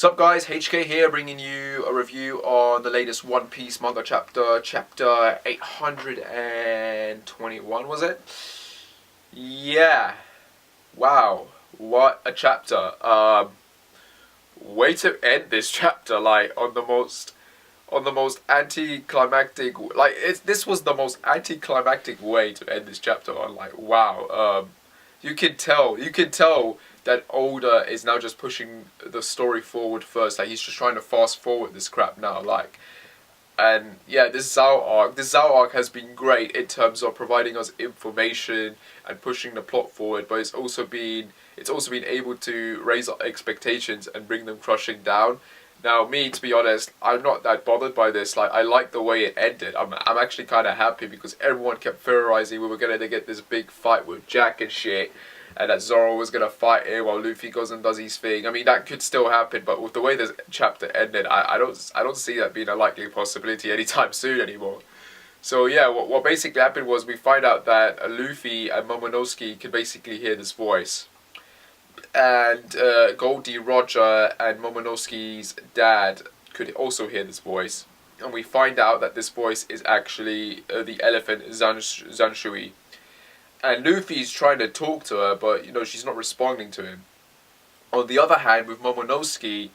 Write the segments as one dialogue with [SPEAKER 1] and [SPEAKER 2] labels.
[SPEAKER 1] Sup guys, HK here, bringing you a review on the latest One Piece manga chapter 821, was it? Yeah. Wow, what a chapter. Way to end this chapter, like, on the most anticlimactic, like, this was the most anticlimactic way to end this chapter on, like, wow. You can tell that Oda is now just pushing the story forward first. Like, he's just trying to fast forward this crap now. Like, and yeah, this Zao arc has been great in terms of providing us information and pushing the plot forward. But it's also been able to raise our expectations and bring them crushing down. Now, me, to be honest, I'm not that bothered by this. Like, I like the way it ended. I'm actually kind of happy because everyone kept theorizing we were going to get this big fight with Jack and shit, and that Zoro was going to fight him while Luffy goes and does his thing. I mean, that could still happen, but with the way this chapter ended, I don't see that being a likely possibility anytime soon anymore. So yeah, what basically happened was we find out that Luffy and Momonosuke could basically hear this voice. And Goldie Roger and Momonosuke's dad could also hear this voice. And we find out that this voice is actually the elephant Zanshui. And Luffy's trying to talk to her, but you know, she's not responding to him. On the other hand, with Momonosuke,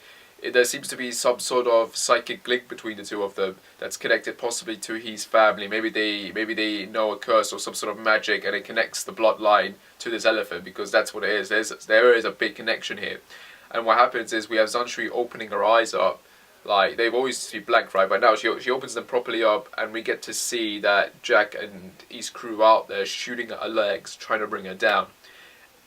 [SPEAKER 1] there seems to be some sort of psychic link between the two of them that's connected possibly to his family. Maybe they know a curse or some sort of magic, and it connects the bloodline to this elephant, because that's what it is. There is a big connection here. And what happens is we have Zanshui opening her eyes up. Like, they've always been blank, right? But now she opens them properly up, and we get to see that Jack and his crew out there shooting at her legs, trying to bring her down.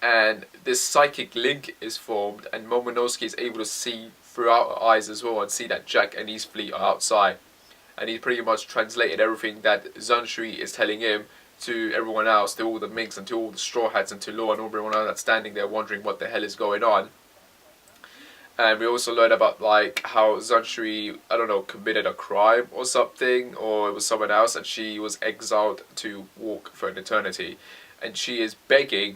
[SPEAKER 1] And this psychic link is formed, and Momonosuke is able to see throughout her eyes as well, and see that Jack and his fleet are outside. And he pretty much translated everything that Zanshui is telling him to everyone else, to all the minks and to all the straw hats and to Law and everyone else that's standing there wondering what the hell is going on. And we also learned about, like, how Zanshui, I don't know, committed a crime or something, or it was someone else, and she was exiled to walk for an eternity. And she is begging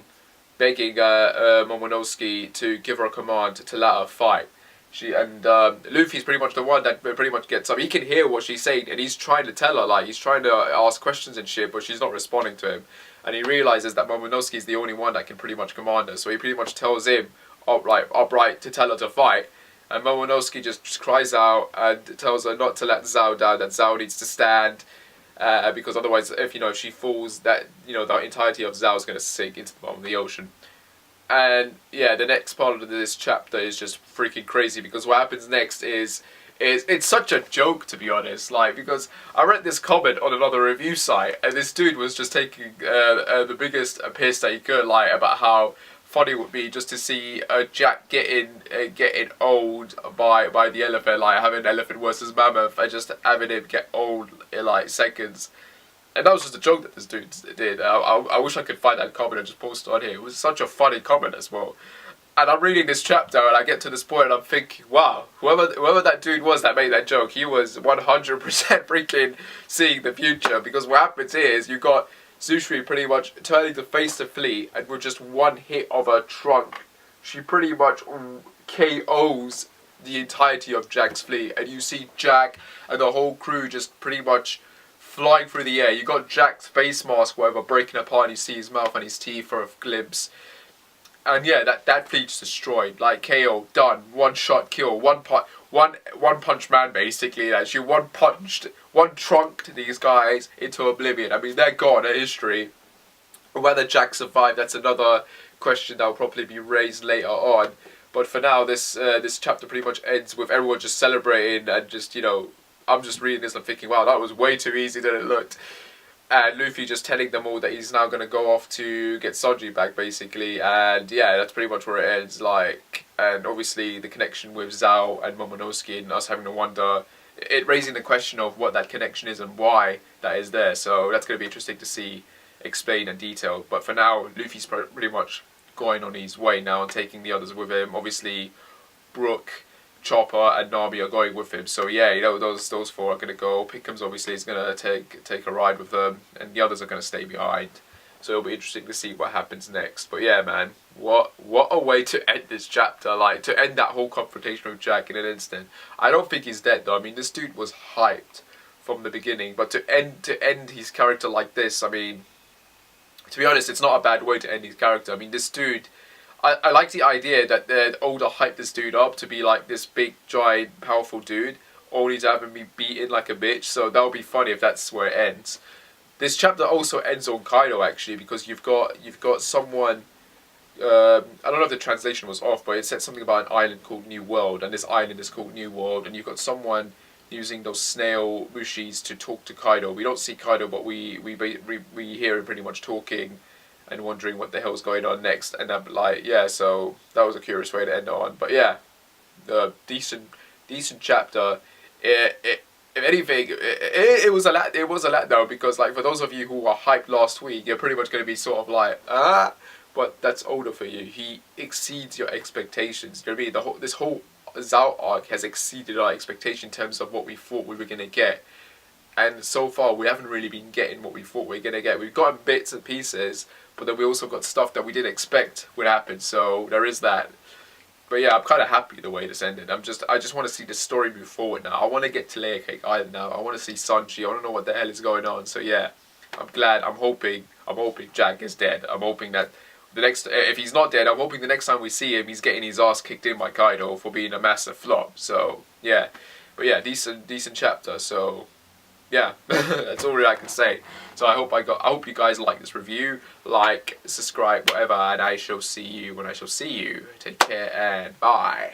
[SPEAKER 1] Momonosuke to give her a command to let her fight. Luffy's pretty much the one that pretty much gets up. He can hear what she's saying, and he's trying to tell her, like, he's trying to ask questions and shit, but she's not responding to him. And he realizes that Momonosuke is the only one that can pretty much command her, so he pretty much tells him upright to tell her to fight. And Momonosuke just cries out and tells her not to let Zao down, that Zao needs to stand, because otherwise, if she falls, that the entirety of Zao is going to sink into the bottom of the ocean. And yeah, the next part of this chapter is just freaking crazy, because what happens next is it's such a joke, to be honest. Like, because I read this comment on another review site, and this dude was just taking the biggest piss that he could, like, about how funny it would be just to see Jack getting old by the elephant, like having elephant versus mammoth, and just having him get old in like seconds. And that was just a joke that this dude did. I wish I could find that comment and just post it on here. It was such a funny comment as well. And I'm reading this chapter, and I get to this point, and I'm thinking, wow, whoever that dude was that made that joke, he was 100% freaking seeing the future. Because what happens is, you got Zanshui pretty much turning to face the fleet, and with just one hit of her trunk, she pretty much KOs the entirety of Jack's fleet. And you see Jack and the whole crew just pretty much flying through the air. You got Jack's face mask, whatever, breaking apart, and you see his mouth and his teeth for a glimpse. And yeah, that fleet's destroyed. Like, KO, done, one shot kill, one punch man basically. Like, she one trunked these guys into oblivion. I mean, they're gone, they're history. Whether Jack survived, that's another question that will probably be raised later on. But for now, this chapter pretty much ends with everyone just celebrating, and just, I'm just reading this and thinking, wow, that was way too easy than it looked. And Luffy just telling them all that he's now going to go off to get Sanji back, basically. And yeah, that's pretty much where it ends. Like, and obviously the connection with Zao and Momonosuke, and us having to wonder, it raising the question of what that connection is and why that is there. So that's going to be interesting to see explained and detailed. But for now, Luffy's pretty much going on his way now and taking the others with him. Obviously, Brook, Chopper and Nami are going with him, so yeah, those four are going to go. Pickham's obviously is going to take a ride with them, and the others are going to stay behind. So it'll be interesting to see what happens next. But yeah, man, what a way to end this chapter, like to end that whole confrontation with Jack in an instant. I don't think he's dead though. I mean, this dude was hyped from the beginning, but to end his character like this, I mean, to be honest, it's not a bad way to end his character. I mean, this dude, I like the idea that the Oda hyped this dude up to be like this big, giant, powerful dude, only to have him be beaten like a bitch. So that would be funny if that's where it ends. This chapter also ends on Kaido actually, because you've got someone. I don't know if the translation was off, but it said something about an island called New World, and this island is called New World, and you've got someone using those snail mushis to talk to Kaido. We don't see Kaido, but we hear him pretty much talking and wondering what the hell's going on next. And I'm like, yeah, so that was a curious way to end on. But yeah, decent chapter. If anything, it was a letdown, because like for those of you who were hyped last week, you're pretty much going to be sort of like, ah. But that's Oda for you. He exceeds your expectations. You know what I mean? This whole Zao arc has exceeded our expectation in terms of what we thought we were going to get. And so far, we haven't really been getting what we thought we were going to get. We've gotten bits and pieces, but then we also got stuff that we didn't expect would happen. So there is that. But yeah, I'm kind of happy the way this ended. I just want to see the story move forward now. I want to get to Layer Cake Island now. I want to see Sanji. I want to know what the hell is going on. So yeah, I'm glad. I'm hoping Jack is dead. I'm hoping that the next, if he's not dead, I'm hoping the next time we see him, he's getting his ass kicked in by Kaido for being a massive flop. So yeah, but yeah, decent chapter. So yeah, that's all I can say. So I hope you guys like this review, like, subscribe, whatever, and I shall see you when I shall see you. Take care and bye.